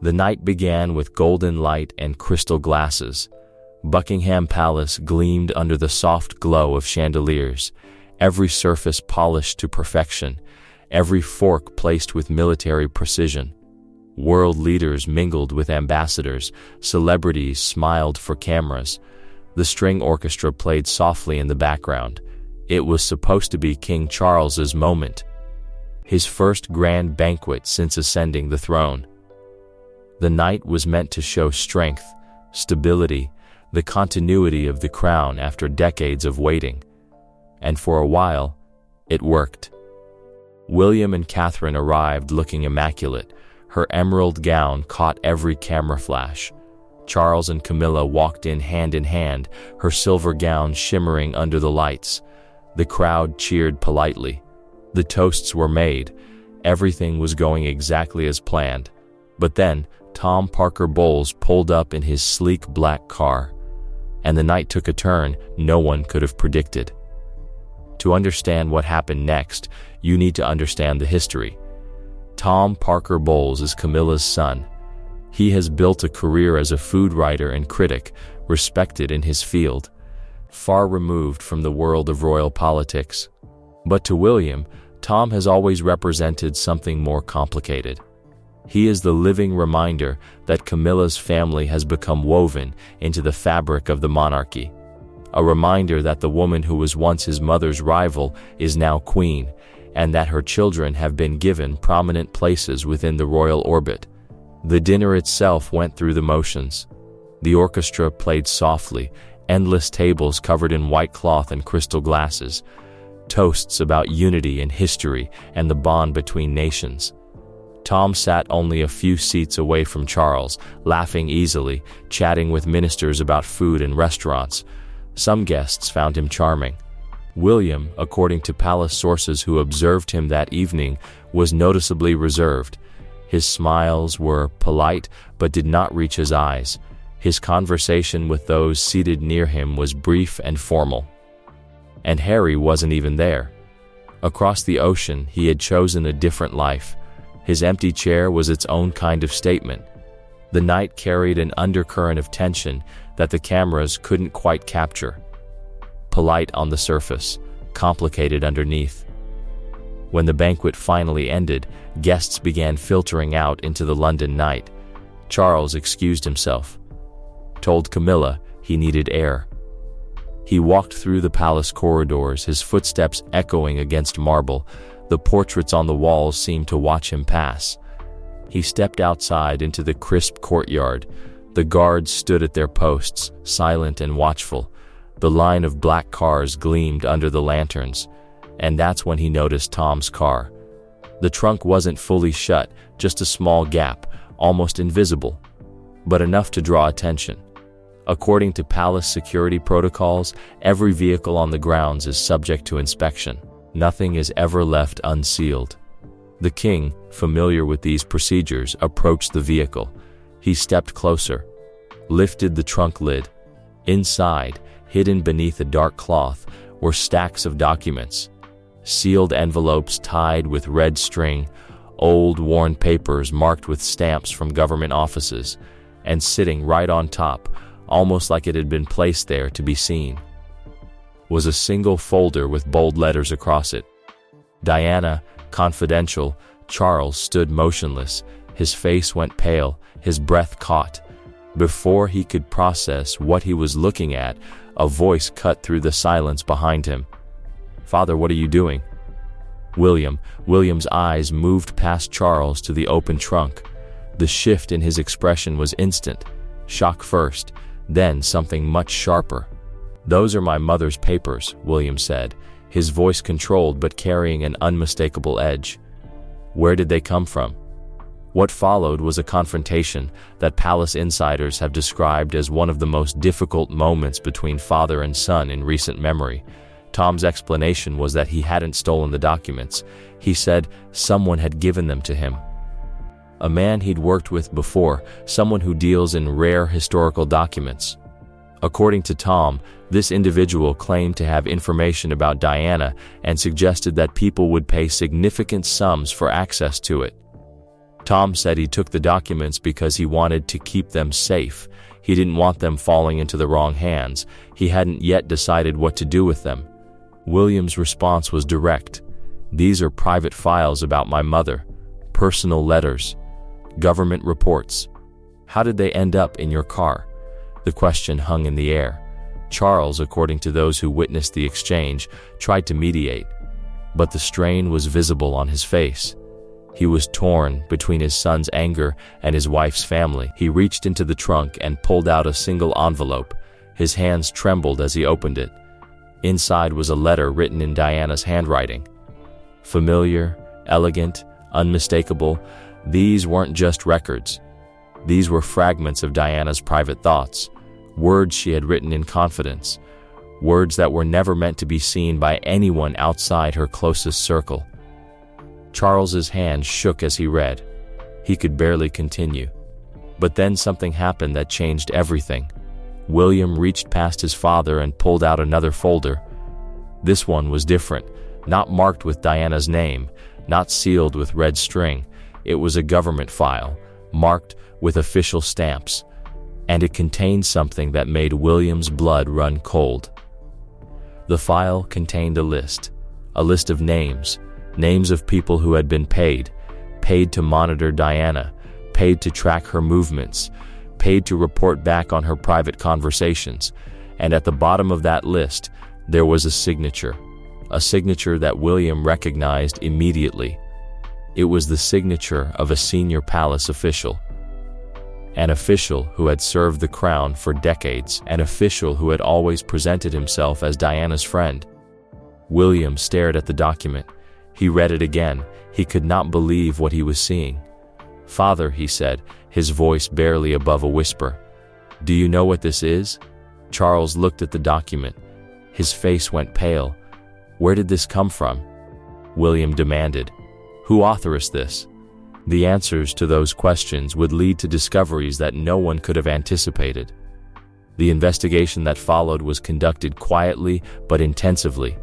The night began with golden light and crystal glasses. Buckingham Palace gleamed under the soft glow of chandeliers, every surface polished to perfection, every fork placed with military precision. World leaders mingled with ambassadors, celebrities smiled for cameras. The string orchestra played softly in the background. It was supposed to be King Charles's moment, his first grand banquet since ascending the throne. The night was meant to show strength, stability, the continuity of the crown after decades of waiting. And for a while, it worked. William and Catherine arrived looking immaculate. Her emerald gown caught every camera flash. Charles and Camilla walked in hand, her silver gown shimmering under the lights. The crowd cheered politely. The toasts were made. Everything was going exactly as planned. But then, Tom Parker Bowles pulled up in his sleek black car, and the night took a turn no one could have predicted. To understand what happened next, you need to understand the history. Tom Parker Bowles is Camilla's son. He has built a career as a food writer and critic, respected in his field, far removed from the world of royal politics. But to William, Tom has always represented something more complicated. He is the living reminder that Camilla's family has become woven into the fabric of the monarchy. A reminder that the woman who was once his mother's rival is now queen, and that her children have been given prominent places within the royal orbit. The dinner itself went through the motions. The orchestra played softly, endless tables covered in white cloth and crystal glasses, toasts about unity and history and the bond between nations. Tom sat only a few seats away from Charles, laughing easily, chatting with ministers about food and restaurants. Some guests found him charming. William, according to palace sources who observed him that evening, was noticeably reserved. His smiles were polite but did not reach his eyes. His conversation with those seated near him was brief and formal. And Harry wasn't even there. Across the ocean, he had chosen a different life. His empty chair was its own kind of statement. The night carried an undercurrent of tension that the cameras couldn't quite capture. Polite on the surface, complicated underneath. When the banquet finally ended, guests began filtering out into the London night. Charles excused himself, told Camilla he needed air. He walked through the palace corridors, his footsteps echoing against marble. The portraits on the walls seemed to watch him pass. He stepped outside into the crisp courtyard. The guards stood at their posts, silent and watchful. The line of black cars gleamed under the lanterns, and that's when he noticed Tom's car. The trunk wasn't fully shut, just a small gap, almost invisible, but enough to draw attention. According to palace security protocols, every vehicle on the grounds is subject to inspection. Nothing is ever left unsealed. The king, familiar with these procedures, approached the vehicle. He stepped closer, lifted the trunk lid. Inside, hidden beneath a dark cloth, were stacks of documents, sealed envelopes tied with red string, old worn papers marked with stamps from government offices, and sitting right on top, almost like it had been placed there to be seen, was a single folder with bold letters across it. Diana, confidential. Charles stood motionless. His face went pale, his breath caught. Before he could process what he was looking at, a voice cut through the silence behind him. "Father, what are you doing?" William's eyes moved past Charles to the open trunk. The shift in his expression was instant. Shock first, then something much sharper. "Those are my mother's papers," William said, his voice controlled but carrying an unmistakable edge. "Where did they come from?" What followed was a confrontation that palace insiders have described as one of the most difficult moments between father and son in recent memory. Tom's explanation was that he hadn't stolen the documents. He said someone had given them to him. A man he'd worked with before, someone who deals in rare historical documents. According to Tom, this individual claimed to have information about Diana and suggested that people would pay significant sums for access to it. Tom said he took the documents because he wanted to keep them safe. He didn't want them falling into the wrong hands. He hadn't yet decided what to do with them. William's response was direct. "These are private files about my mother, personal letters, government reports. How did they end up in your car?" The question hung in the air. Charles, according to those who witnessed the exchange, tried to mediate, but the strain was visible on his face. He was torn between his son's anger and his wife's family. He reached into the trunk and pulled out a single envelope. His hands trembled as he opened it. Inside was a letter written in Diana's handwriting. Familiar, elegant, unmistakable, these weren't just records. These were fragments of Diana's private thoughts, words she had written in confidence, words that were never meant to be seen by anyone outside her closest circle. Charles's hand shook as he read. He could barely continue. But then something happened that changed everything. William reached past his father and pulled out another folder. This one was different, not marked with Diana's name, not sealed with red string. It was a government file, marked with official stamps, and it contained something that made William's blood run cold. The file contained a list of names of people who had been paid to monitor Diana, paid to track her movements, paid to report back on her private conversations, and at the bottom of that list, there was a signature that William recognized immediately. It was the signature of a senior palace official, an official who had served the crown for decades, an official who had always presented himself as Diana's friend. William stared at the document. He read it again. He could not believe what he was seeing. "Father," he said, his voice barely above a whisper, "do you know what this is?" Charles looked at the document. His face went pale. "Where did this come from?" William demanded. "Who authorized this?" The answers to those questions would lead to discoveries that no one could have anticipated. The investigation that followed was conducted quietly but intensively.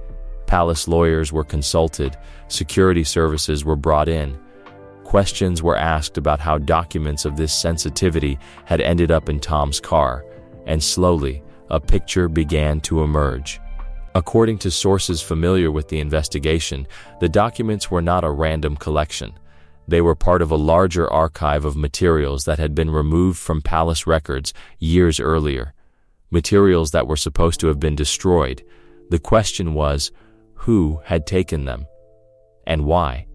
Palace lawyers were consulted, security services were brought in. Questions were asked about how documents of this sensitivity had ended up in Tom's car, and slowly, a picture began to emerge. According to sources familiar with the investigation, the documents were not a random collection. They were part of a larger archive of materials that had been removed from palace records years earlier, materials that were supposed to have been destroyed. The question was, who had taken them? And why?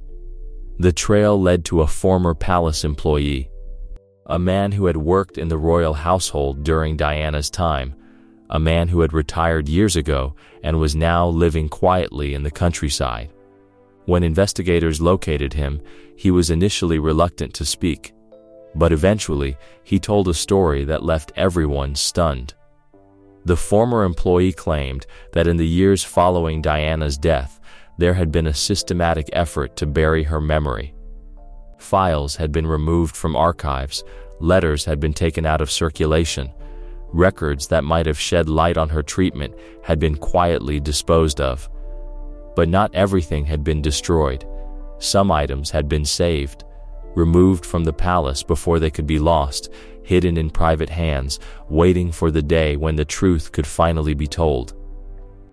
The trail led to a former palace employee, a man who had worked in the royal household during Diana's time, a man who had retired years ago and was now living quietly in the countryside. When investigators located him, he was initially reluctant to speak, but eventually he told a story that left everyone stunned. The former employee claimed that in the years following Diana's death, there had been a systematic effort to bury her memory. Files had been removed from archives, letters had been taken out of circulation, records that might have shed light on her treatment had been quietly disposed of. But not everything had been destroyed. Some items had been saved, removed from the palace before they could be lost, hidden in private hands, waiting for the day when the truth could finally be told.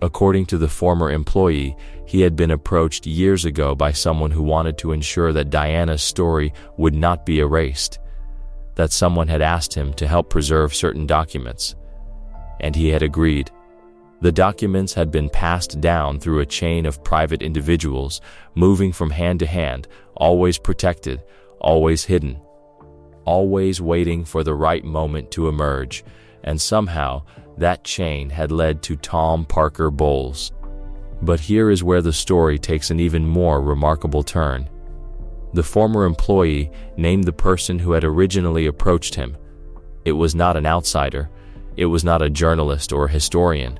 According to the former employee, he had been approached years ago by someone who wanted to ensure that Diana's story would not be erased, that someone had asked him to help preserve certain documents, and he had agreed. The documents had been passed down through a chain of private individuals, moving from hand to hand, always protected, always hidden, always waiting for the right moment to emerge, and somehow that chain had led to Tom Parker Bowles. But here is where the story takes an even more remarkable turn. The former employee named the person who had originally approached him. It was not an outsider. It was not a journalist or a historian.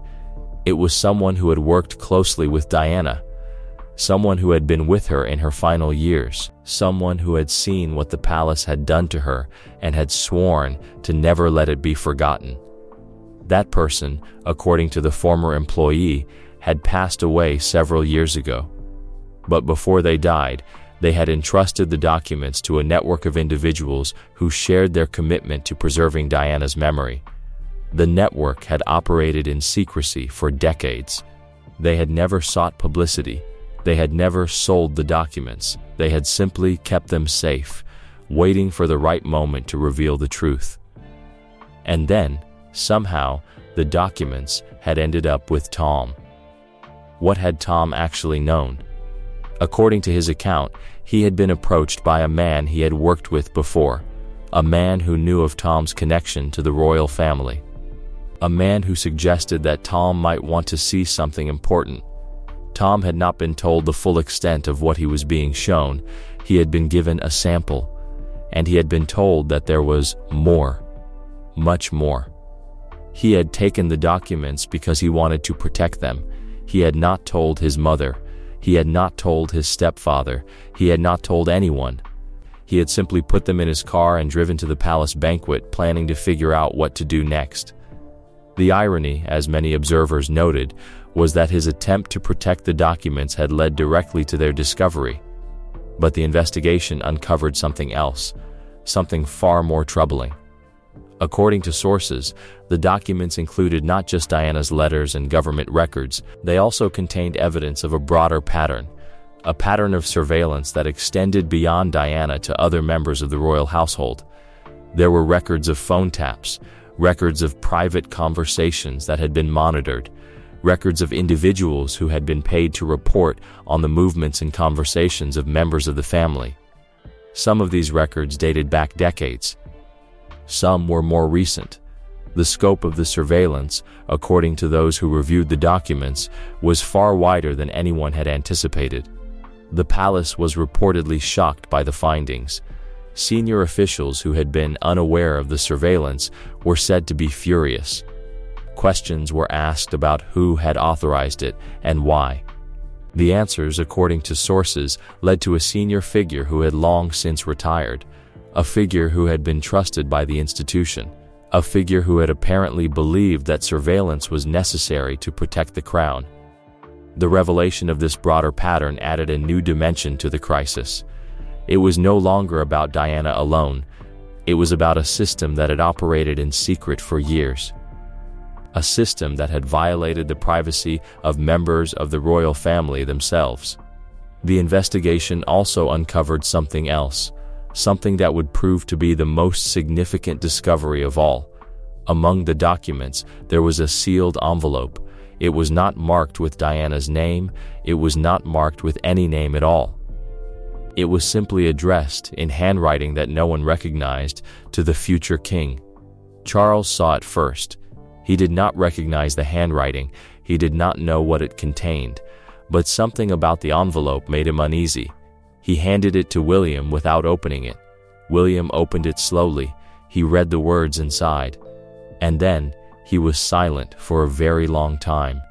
It was someone who had worked closely with Diana, someone who had been with her in her final years, someone who had seen what the palace had done to her and had sworn to never let it be forgotten. That person, according to the former employee, had passed away several years ago. But before they died, They had entrusted the documents to a network of individuals who shared their commitment to preserving Diana's memory. The network had operated in secrecy for decades. They had never sought publicity. They had never sold the documents. They had simply kept them safe, waiting for the right moment to reveal the truth. And then, somehow, the documents had ended up with Tom. What had Tom actually known? According to his account, he had been approached by a man he had worked with before, a man who knew of Tom's connection to the royal family, a man who suggested that Tom might want to see something important. Tom had not been told the full extent of what he was being shown. He had been given a sample, and he had been told that there was more, much more. He had taken the documents because he wanted to protect them. He had not told his mother. He had not told his stepfather. He had not told anyone. He had simply put them in his car and driven to the palace banquet, planning to figure out what to do next. The irony, as many observers noted, was that his attempt to protect the documents had led directly to their discovery. But the investigation uncovered something else, something far more troubling. According to sources, the documents included not just Diana's letters and government records, they also contained evidence of a broader pattern, a pattern of surveillance that extended beyond Diana to other members of the royal household. There were records of phone taps, records of private conversations that had been monitored, records of individuals who had been paid to report on the movements and conversations of members of the family. Some of these records dated back decades. Some were more recent. The scope of the surveillance, according to those who reviewed the documents, was far wider than anyone had anticipated. The palace was reportedly shocked by the findings. Senior officials who had been unaware of the surveillance were said to be furious. Questions were asked about who had authorized it and why. The answers, according to sources, led to a senior figure who had long since retired, a figure who had been trusted by the institution, a figure who had apparently believed that surveillance was necessary to protect the crown. The revelation of this broader pattern added a new dimension to the crisis. It was no longer about Diana alone. It was about a system that had operated in secret for years. A system that had violated the privacy of members of the royal family themselves. The investigation also uncovered something else, something that would prove to be the most significant discovery of all. Among the documents, there was a sealed envelope. It was not marked with Diana's name. It was not marked with any name at all. It was simply addressed, in handwriting that no one recognized, to the future king. Charles saw it first. He did not recognize the handwriting. He did not know what it contained. But something about the envelope made him uneasy. He handed it to William without opening it. William opened it slowly. He read the words inside. And then, he was silent for a very long time.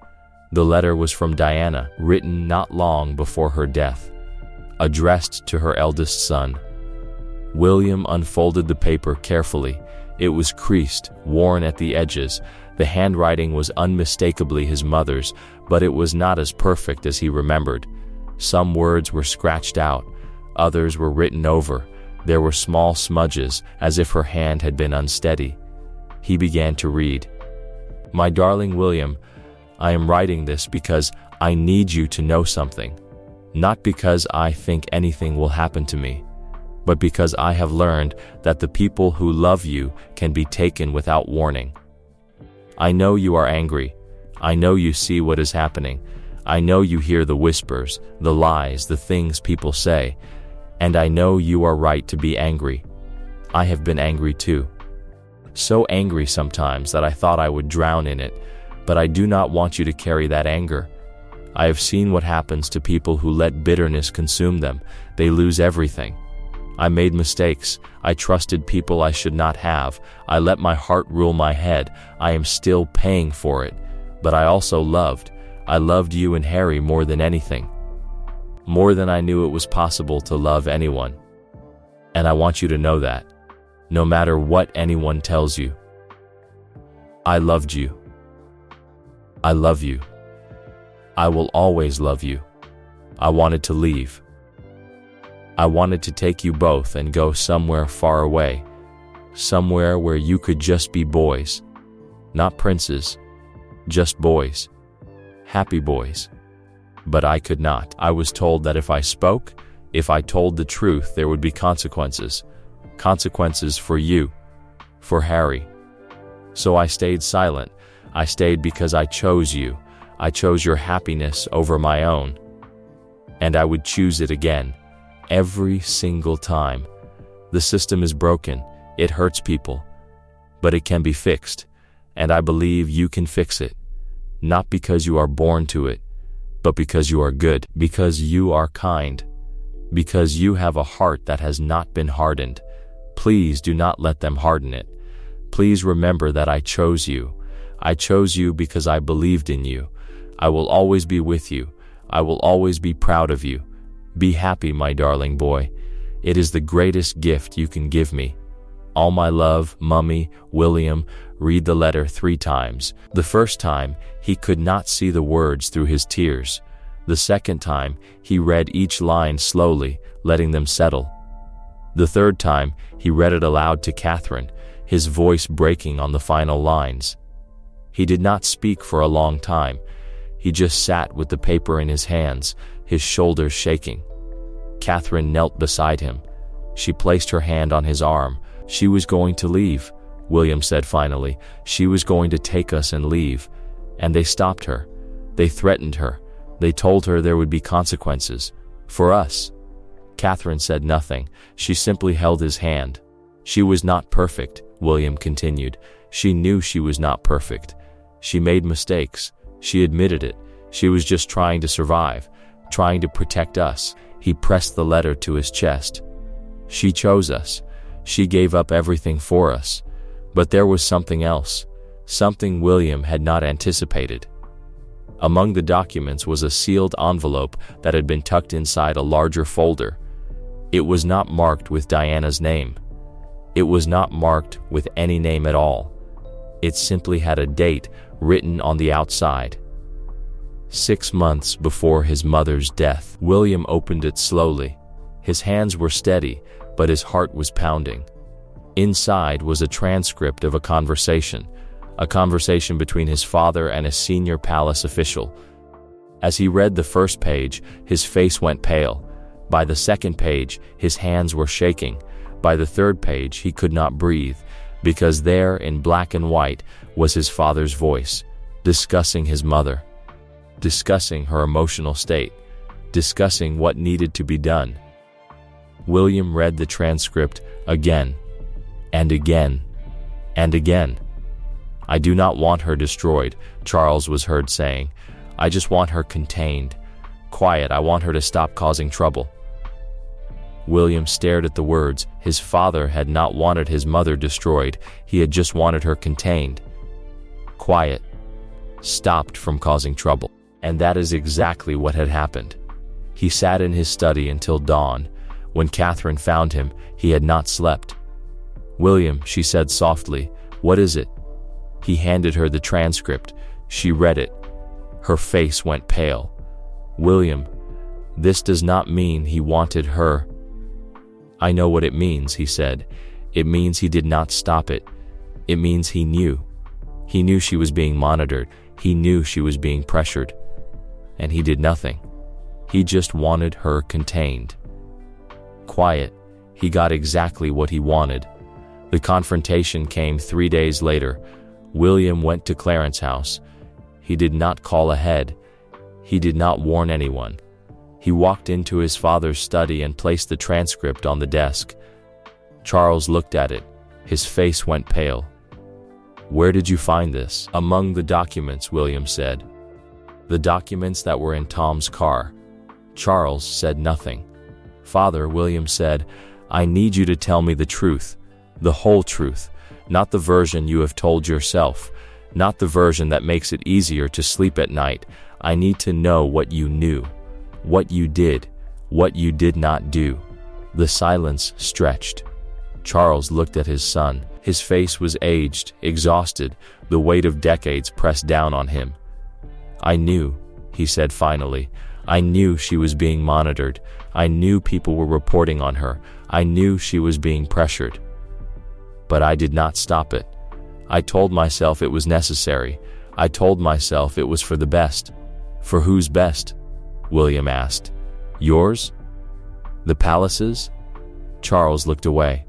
The letter was from Diana, written not long before her death, addressed to her eldest son. William unfolded the paper carefully. It was creased, worn at the edges. The handwriting was unmistakably his mother's, but it was not as perfect as he remembered. Some words were scratched out, others were written over. There were small smudges, as if her hand had been unsteady. He began to read. "My darling William, I am writing this because I need you to know something. Not because I think anything will happen to me, but because I have learned that the people who love you can be taken without warning. I know you are angry. I know you see what is happening. I know you hear the whispers, the lies, the things people say, and I know you are right to be angry. I have been angry too. So angry sometimes that I thought I would drown in it, but I do not want you to carry that anger. I have seen what happens to people who let bitterness consume them. They lose everything. I made mistakes. I trusted people I should not have. I let my heart rule my head. I am still paying for it. But I also loved. I loved you and Harry more than anything. More than I knew it was possible to love anyone. And I want you to know that, no matter what anyone tells you. I loved you. I love you. I will always love you. I wanted to leave. I wanted to take you both and go somewhere far away, somewhere where you could just be boys. Not princes, just boys. Happy boys. But I could not. I was told that if I spoke, if I told the truth, there would be consequences. Consequences for you, for Harry. So I stayed silent. I stayed because I chose you. I chose your happiness over my own. And I would choose it again, every single time. The system is broken. It hurts people. But it can be fixed. And I believe you can fix it. Not because you are born to it, but because you are good, because you are kind, because you have a heart that has not been hardened. Please do not let them harden it. Please remember that I chose you. I chose you because I believed in you. I will always be with you. I will always be proud of you. Be happy, my darling boy. It is the greatest gift you can give me. All my love, Mummy, William. Read the letter 3 times. The first time, he could not see the words through his tears. The second time, he read each line slowly, letting them settle. The third time, he read it aloud to Catherine, his voice breaking on the final lines. He did not speak for a long time. He just sat with the paper in his hands, his shoulders shaking. Catherine knelt beside him. She placed her hand on his arm. She was going to leave, William said finally. She was going to take us and leave. And they stopped her. They threatened her. They told her there would be consequences. For us. Catherine said nothing. She simply held his hand. She was not perfect, William continued. She knew she was not perfect. She made mistakes. She admitted it. She was just trying to survive, trying to protect us. He pressed the letter to his chest. She chose us. She gave up everything for us. But there was something else, something William had not anticipated. Among the documents was a sealed envelope that had been tucked inside a larger folder. It was not marked with Diana's name. It was not marked with any name at all. It simply had a date written on the outside. 6 months before his mother's death. William opened it slowly. His hands were steady, but his heart was pounding. Inside was a transcript of a conversation between his father and a senior palace official. As he read the first page, his face went pale. By the second page, his hands were shaking. By the third page, he could not breathe, because there, in black and white, was his father's voice, discussing his mother, discussing her emotional state, discussing what needed to be done. William read the transcript again, and again, and again. I do not want her destroyed, Charles was heard saying. I just want her contained. Quiet, I want her to stop causing trouble. William stared at the words. His father had not wanted his mother destroyed. He had just wanted her contained. Quiet. Stopped from causing trouble. And that is exactly what had happened. He sat in his study until dawn. When Catherine found him, he had not slept. William, she said softly, what is it? He handed her the transcript. She read it. Her face went pale. William, this does not mean he wanted her. I know what it means, he said. It means he did not stop it. It means he knew. He knew she was being monitored. He knew she was being pressured. And he did nothing. He just wanted her contained. Quiet. He got exactly what he wanted. The confrontation came 3 days later. William went to Clarence's house. He did not call ahead. He did not warn anyone. He walked into his father's study and placed the transcript on the desk. Charles looked at it. His face went pale. Where did you find this? Among the documents, William said. The documents that were in Tom's car. Charles said nothing. Father, William said, I need you to tell me the truth. The whole truth. Not the version you have told yourself. Not the version that makes it easier to sleep at night. I need to know what you knew. What you did. What you did not do. The silence stretched. Charles looked at his son. His face was aged, exhausted, the weight of decades pressed down on him. I knew, he said finally. I knew she was being monitored. I knew people were reporting on her. I knew she was being pressured. But I did not stop it. I told myself it was necessary. I told myself it was for the best. For whose best? William asked. Yours? The palace's? Charles looked away.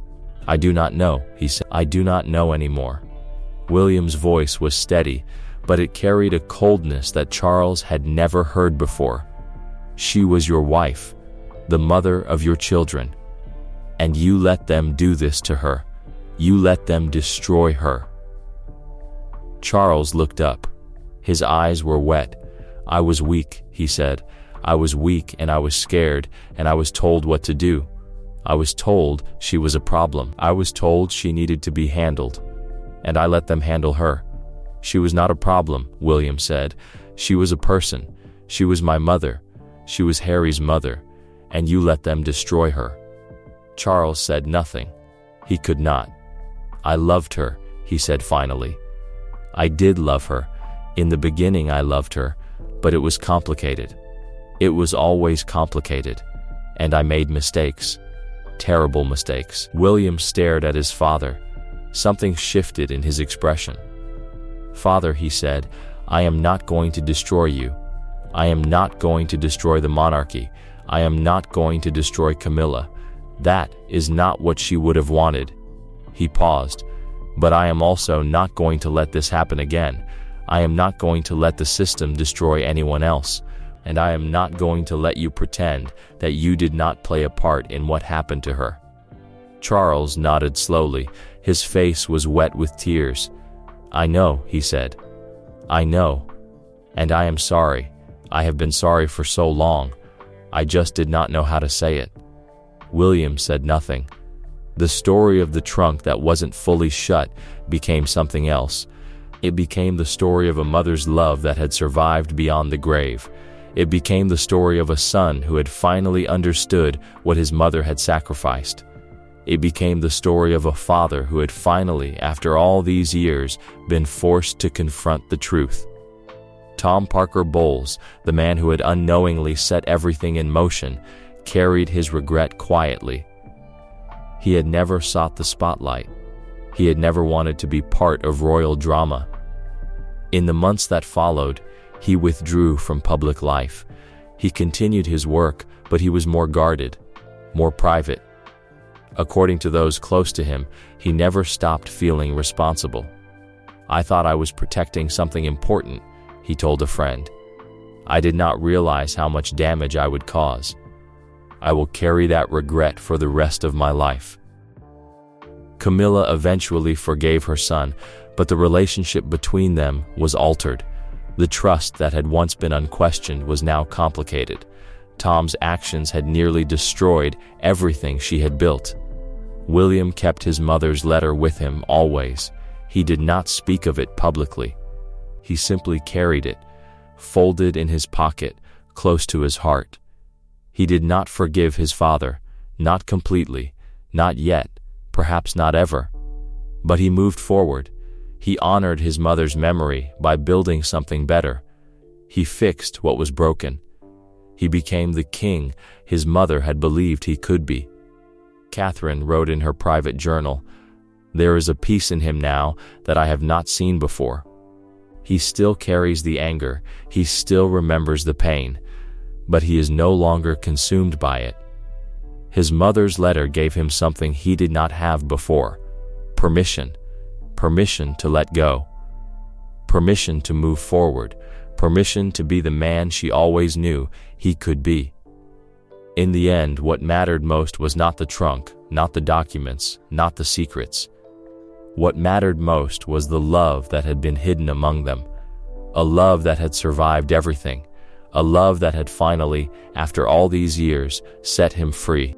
I do not know, he said. I do not know anymore. William's voice was steady, but it carried a coldness that Charles had never heard before. She was your wife, the mother of your children. And you let them do this to her. You let them destroy her. Charles looked up. His eyes were wet. I was weak, he said. I was weak and I was scared, and I was told what to do. I was told she was a problem. I was told she needed to be handled. And I let them handle her. She was not a problem, William said. She was a person. She was my mother. She was Harry's mother. And you let them destroy her. Charles said nothing. He could not. I loved her, he said finally. I did love her. In the beginning I loved her, but it was complicated. It was always complicated. And I made mistakes. Terrible mistakes. William stared at his father. Something shifted in his expression. Father, he said, I am not going to destroy you. I am not going to destroy the monarchy. I am not going to destroy Camilla. That is not what she would have wanted. He paused. But I am also not going to let this happen again. I am not going to let the system destroy anyone else. And I am not going to let you pretend that you did not play a part in what happened to her. Charles nodded slowly. His face was wet with tears. I know, he said. I know. And I am sorry. I have been sorry for so long. I just did not know how to say it. William said nothing. The story of the trunk that wasn't fully shut became something else. It became the story of a mother's love that had survived beyond the grave. It became the story of a son who had finally understood what his mother had sacrificed. It became the story of a father who had finally, after all these years, been forced to confront the truth. Tom Parker Bowles, the man who had unknowingly set everything in motion, carried his regret quietly. He had never sought the spotlight. He had never wanted to be part of royal drama. In the months that followed, he withdrew from public life. He continued his work, but he was more guarded, more private. According to those close to him, he never stopped feeling responsible. I thought I was protecting something important, he told a friend. I did not realize how much damage I would cause. I will carry that regret for the rest of my life. Camilla eventually forgave her son, but the relationship between them was altered. The trust that had once been unquestioned was now complicated. Tom's actions had nearly destroyed everything she had built. William kept his mother's letter with him always. He did not speak of it publicly. He simply carried it, folded in his pocket, close to his heart. He did not forgive his father, not completely, not yet, perhaps not ever. But he moved forward. He honored his mother's memory by building something better. He fixed what was broken. He became the king his mother had believed he could be. Catherine wrote in her private journal, "There is a peace in him now that I have not seen before. He still carries the anger, he still remembers the pain, but he is no longer consumed by it." His mother's letter gave him something he did not have before: permission. Permission to let go. Permission to move forward. Permission to be the man she always knew he could be. In the end, what mattered most was not the trunk, not the documents, not the secrets. What mattered most was the love that had been hidden among them. A love that had survived everything. A love that had finally, after all these years, set him free.